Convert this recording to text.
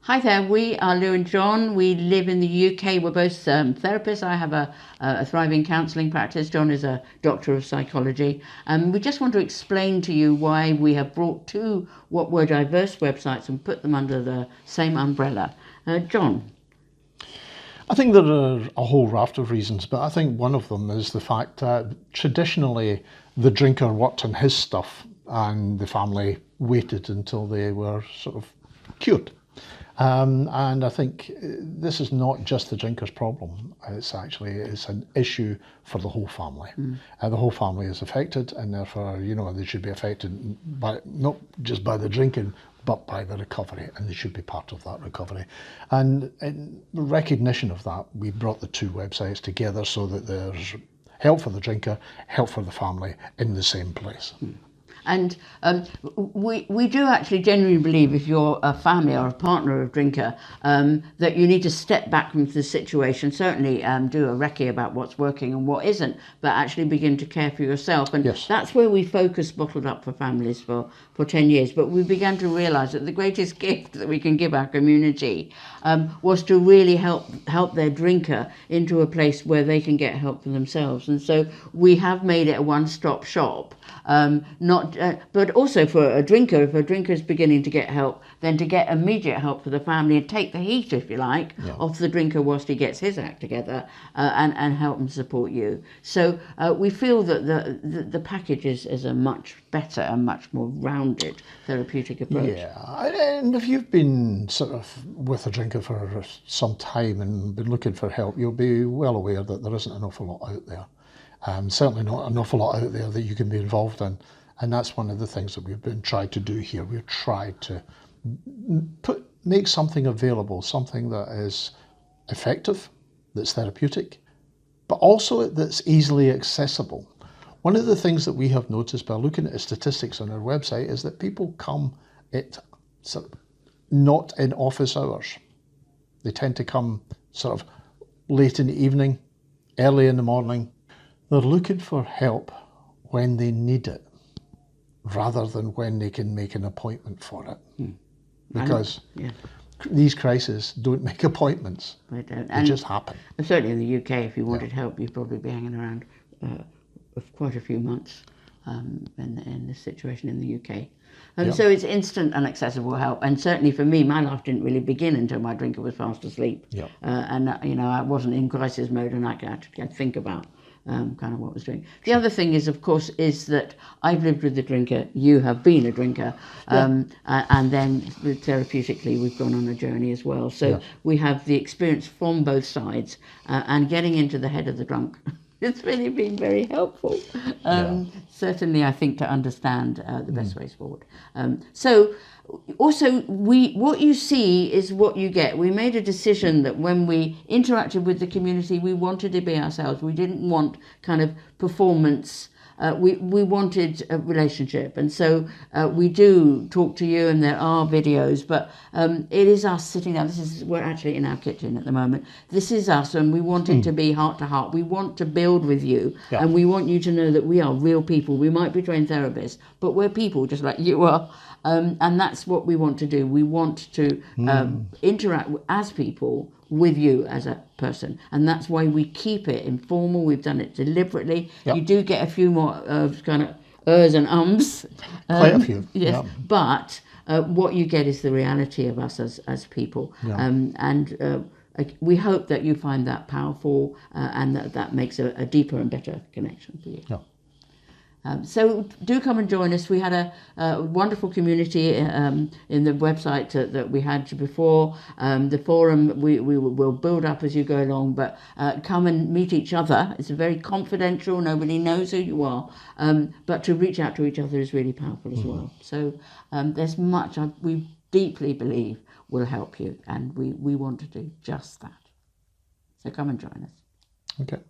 Hi there, we are Lou and John. We live in the UK. We're both therapists. I have a thriving counselling practice. John is a doctor of psychology. We just want to explain to you why we have brought two what were diverse websites and put them under the same umbrella. John. I think there are a whole raft of reasons, but I think one of them is the fact that traditionally the drinker worked on his stuff and the family waited until they were sort of cured. And I think this is not just the drinker's problem. It's an issue for the whole family. The whole family is affected, and therefore, they should be affected by not just by the drinking, but by the recovery, and they should be part of that recovery. And in recognition of that, we brought the two websites together so that there's help for the drinker, help for the family in the same place. And we do actually genuinely believe if you're a family or a partner of a drinker, that you need to step back from the situation, certainly do a recce about what's working and what isn't, but actually begin to care for yourself. And yes. That's where we focused Bottled Up for Families for 10 years. But we began to realise that the greatest gift that we can give our community was to really help their drinker into a place where they can get help for themselves. And so we have made it a one-stop shop. But also for a drinker, if a drinker is beginning to get help, then to get immediate help for the family and take the heat, if you like, off the drinker whilst he gets his act together, and help and support you. So we feel that the package is a much better and much more rounded therapeutic approach. Yeah, and if you've been sort of with a drinker for some time and been looking for help, you'll be well aware that there isn't an awful lot out there. Certainly not an awful lot out there that you can be involved in, and that's one of the things that we've been tried to do here. We've tried to make something available, something that is effective, that's therapeutic, but also that's easily accessible. One of the things that we have noticed by looking at the statistics on our website is that people come not in office hours. They tend to come sort of late in the evening, early in the morning. They're looking for help when they need it, rather than when they can make an appointment for it. Because these crises don't make appointments. They don't. They just happen. And certainly in the UK, if you wanted help, you'd probably be hanging around for quite a few months in this situation in the UK. So it's instant and accessible help. And certainly for me, my life didn't really begin until my drinker was fast asleep. I wasn't in crisis mode, and I could actually think about kind of what I was doing. The other thing is, of course, is that I've lived with the drinker, you have been a drinker, and then therapeutically we've gone on a journey as well. So we have the experience from both sides, and getting into the head of the drunk. It's really been very helpful. Certainly, I think, to understand the best ways forward. So also, what you see is what you get. We made a decision that when we interacted with the community, we wanted to be ourselves. We didn't want kind of performance. We wanted a relationship, and so we do talk to you, and there are videos, but it is us sitting down. We're actually in our kitchen at the moment. This is us, and we want it to be heart to heart. We want to build with you, and we want you to know that we are real people. We might be trained therapists, but we're people just like you are, and that's what we want to do. We want to interact as people with you as a person, and that's why we keep it informal. We've done it deliberately. You do get a few more kind of ers and ums, quite a few, yes. But what you get is the reality of us as people, and we hope that you find that powerful, and that makes a deeper and better connection for you. So do come and join us. We had a wonderful community in the website that we had before. The forum we will build up as you go along, but come and meet each other. It's very confidential. Nobody knows who you are, but to reach out to each other is really powerful as well. So there's much we deeply believe will help you, and we want to do just that. So come and join us. Okay.